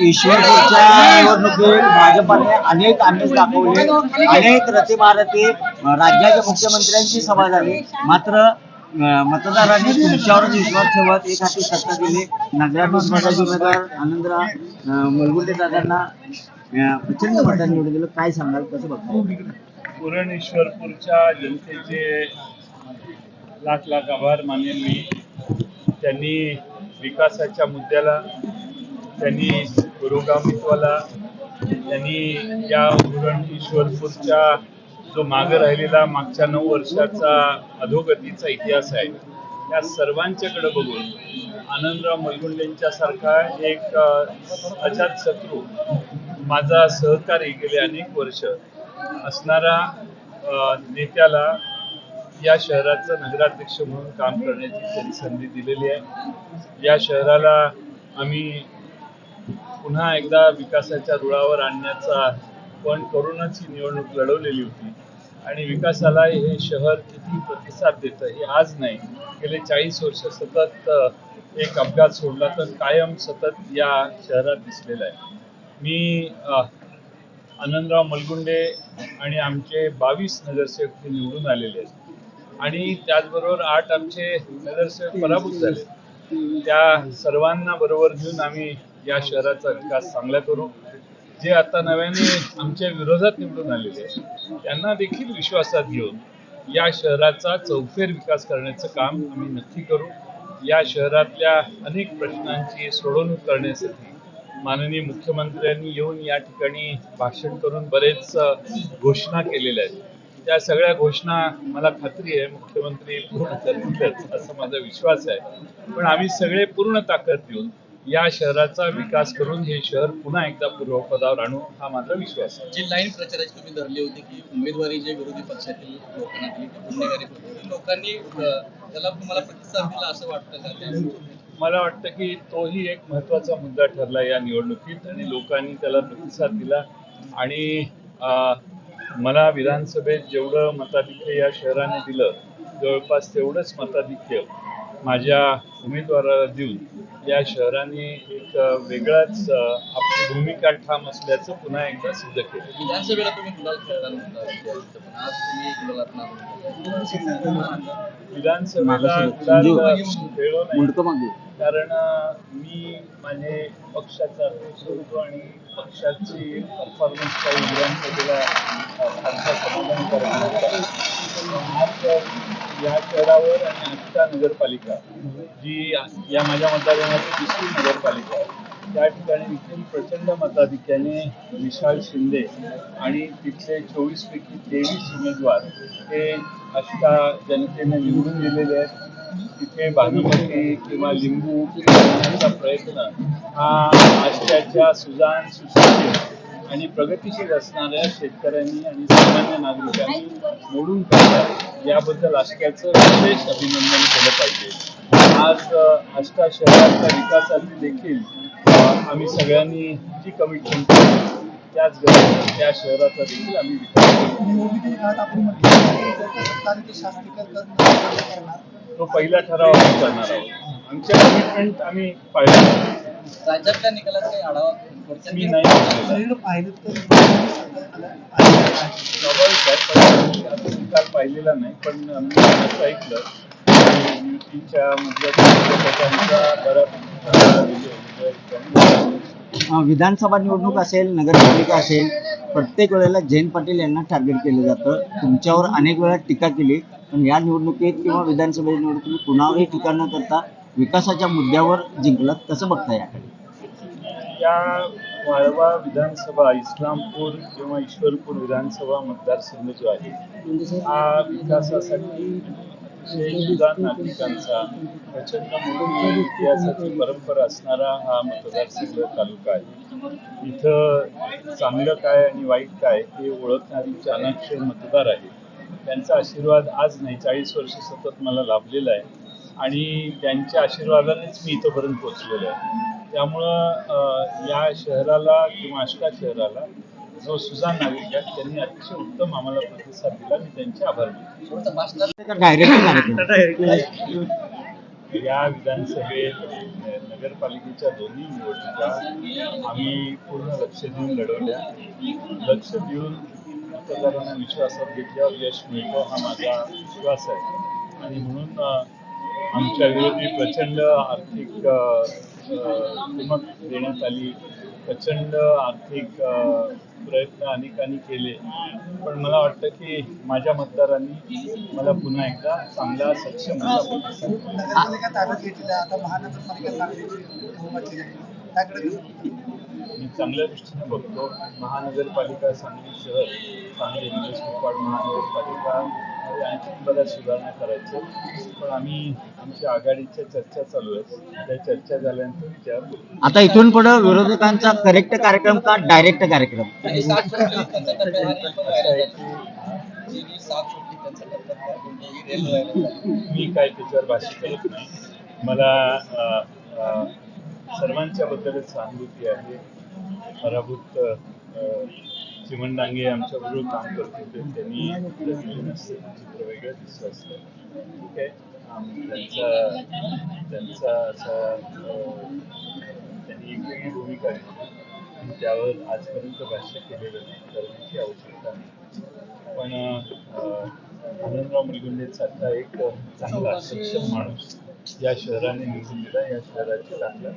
ईश्वरपूरच्या निवडणुकीत भाजपाने अनेक आमिष दाखवले, अनेक रतिमारती, राज्याच्या मुख्यमंत्र्यांची सभा झाली, मात्र मतदारांनी तुमच्यावरच विश्वास ठेवत एक हाती सत्ता दिली. नगराध्यक्ष पदाचे उमेदवार आनंदराव मुलगुंडे दादांना प्रचंड मतांनी निवडून दिलं. काय सांगाल, कसं बघताय? पुरण ईश्वरपूरच्या जनतेचे लाख लाख आभार मानेन मी. त्यांनी विकासाच्या मुद्द्याला, त्यांनी पुरोगामित्वाला, त्यांनी या पुरण ईश्वरपूरच्या जो मागे राहिलेला मागच्या 9 वर्षाचा अधोगतीचा इतिहास आहे, त्या सर्वांच्याकडे बघून आनंदराव मुलगुंडेंच्या सारखा एक अजात शत्रू, माझा सहकारी गेले अनेक वर्ष असणारा नेत्याला या शहराचं नगराध्यक्ष म्हणून काम करण्याची त्यांनी संधी दिलेली आहे. या शहराला आम्ही पुन्हा एकदा विकासाच्या रुळावर आणण्याचा पण करूनच ही निवडणूक लढवलेली होती आणि विकासाला हे शहर किती प्रतिसाद देतं हे आज नाही, गेले 40 वर्ष सतत एक अपघात सोडला तर कायम सतत या शहरात दिसलेला आहे. मी आनंदराव मुलगुंडे आणि आमचे 22 नगरसेवक निवडून आलेले आहेत आणि त्याचबरोबर 8 आमचे नगरसेवक पराभूत झाले. त्या सर्वांना बरोबर घेऊन आम्ही या शहराचा विकास चांगला करू. जे आता नव्याने आमच्या विरोधात निवडून आलेले आहेत त्यांना देखील विश्वासात घेऊन या शहराचा चौफेर विकास करण्याचं काम आम्ही नक्की करू. या शहरातल्या अनेक प्रश्नांची सोडवणूक करण्यासाठी माननीय मुख्यमंत्र्यांनी येऊन या ठिकाणी भाषण करून बरेच घोषणा केलेल्या आहेत. त्या सगळ्या घोषणा मला खात्री आहे मुख्यमंत्री पूर्ण करतीलच असा माझा विश्वास आहे. पण आम्ही सगळे पूर्ण ताकद देऊन या शहराचा विकास करून हे शहर पुन्हा एकदा पूर्वपदावर आणू हा माझा विश्वास आहे. जी लाईन प्रचाराची तुम्ही धरली होती की उमेदवारी जे विरोधी पक्षातील लोकांना दिली ती गुन्हेगारी होती, लोकांनी त्याला तुम्हाला प्रतिसाद दिला असं वाटतं का? मला वाटतं की तोही एक महत्त्वाचा मुद्दा ठरला या निवडणुकीत आणि लोकांनी त्याला प्रतिसाद दिला आणि मला विधानसभेत जेवढं मताधिक्य या शहराने दिलं जवळपास तेवढंच मताधिक्य माझ्या उमेदवाराला देऊन या शहराने एक वेगळाच आपली भूमिका ठाम असल्याचं पुन्हा एकदा सिद्ध केलं. विधानसभेला तुम्ही गुलाल खेळला नव्हता, पण आज तुम्ही गुलालात विधानसभेला गुलाल खेळलो नाही, कारण मी माझे पक्षाचा अध्यक्ष होतो आणि पक्षाची परफॉर्मन्स काही विधानसभेला फारसा समाधान करण्याचा आज या शहरावर आणि आष्टा नगरपालिका जी या माझ्या मतदारसंघाची दुसरी नगरपालिका आहे त्या ठिकाणी देखील प्रचंड मताधिक्याने विशाल शिंदे आणि तिथले 24 पैकी 23 उमेदवार हे आष्टा जनतेने निवडून दिलेले आहेत. तिथे भानुमती किंवा लिंबू करण्याचा प्रयत्न हा आष्ट्याच्या सुजाण सुशिक्षित आणि प्रगतीशील असणाऱ्या शेतकऱ्यांनी आणि सामान्य नागरिकांनी मोडून काढला याबद्दल आष्ट्याचं विशेष अभिनंदन केलं पाहिजे. आज आष्टा शहराच्या विकासाची देखील आम्ही सगळ्यांनी जी कमिटमेंट केली त्याच गरजेने त्या शहराचा देखील आम्ही विकास तो पहिला ठराव आम्ही करणार आहोत. आमच्या कमिटमेंट आम्ही पाहिजे. राज्यातल्या निकालात काही आढावा मी नाही निकाल पाहिलेला नाही, पण मी असं ऐकलं युतीच्या विधानसभा निवडणूक असेल, नगरपालिका असेल, प्रत्येक वेळेला जयंत पाटील यांना टार्गेट केलं जातं. तुमच्यावर अनेक वेळा टीका केली, पण या निवडणुकीत किंवा विधानसभा निवडणुकीत कुणावरही टीका न करता विकासाच्या मुद्द्यावर जिंकलात. कसं बघता याकडे? या वाळवा विधानसभा, इस्लामपूर किंवा ईश्वरपूर विधानसभा मतदारसंघ जो आहे हा विकासासाठी सुजाण नागरिकांचा प्रचंड मोठी इतिहासाची परंपरा असणारा हा मतदारसंघ तालुका आहे. इथं चांगलं काय आणि वाईट काय हे ओळखणारी चाणाक्ष मतदार आहे. त्यांचा आशीर्वाद आज नाही 40 वर्ष सतत मला लाभलेला आहे आणि त्यांच्या आशीर्वादानेच मी इथंपर्यंत पोहोचलेलो आहे. त्यामुळं या शहराला किंवा आष्टा शहराला जो सुजाण नागरिक आहेत त्यांनी अतिशय उत्तम आम्हाला प्रतिसाद दिला. मी त्यांचे आभार मानतो. डायरेक्ट या विधानसभेत नगरपालिकेच्या दोन्ही निवडणुका आम्ही पूर्ण लक्ष देऊन लढवल्या. लक्ष देऊन मतदारांना विश्वासात घेतल्यावर यश मिळतो हा माझा विश्वास आहे. आणि म्हणून आमच्या विरोधी प्रचंड आर्थिक कुमक देण्यात आली, प्रचंड आर्थिक प्रयत्न अनेकांनी केले. पण मला वाटतं की माझ्या मतदारांनी मला पुन्हा एकदा चांगला सक्षम नगरपालिका ताब्यात घेतलेल्या आता महानगरपालिका सांगलीची बहुमत केली. त्याकडे कसं बघता? मी चांगल्या दृष्टीने बघतो. महानगरपालिका सांगली शहर, सांगली इंग्लिश कुपवाड महानगरपालिका आणखी बऱ्याच सुधारणा करायच्या. पण आमच्या आघाडीच्या चर्चा चालू आहेत. त्या चर्चा झाल्यानंतर विचार करू. आता इथून पुढे विरोधकांचा करेक्ट कार्यक्रम का डायरेक्ट कार्यक्रम? आणि सात सुटली त्यांचा टप्प्यावर आणि पण व्हायला जी सात सुटली त्यांचा टप्प्यावर कोणत्याही रेल व्हायला मी काय त्याच्यावर भाष्य करत नाही. मला सर्वांच्या बद्दलच सहानुभूती आहे. पराभूत चिमण डांगे आमच्याबरोबर काम करत होते. त्यांनी चित्र वेगळं दिसलं असतं. ठीक आहे, त्यांचा असा त्यांनी एक वेगळी भूमिका घेतली. त्यावर आजपर्यंत भाष्य केलेलं नाही, करण्याची आवश्यकता नाही. पण आनंदराव मुलगुंडे सारखा एक चांगला सक्षम माणूस या शहराने निवडून दिला, या शहराची दाखला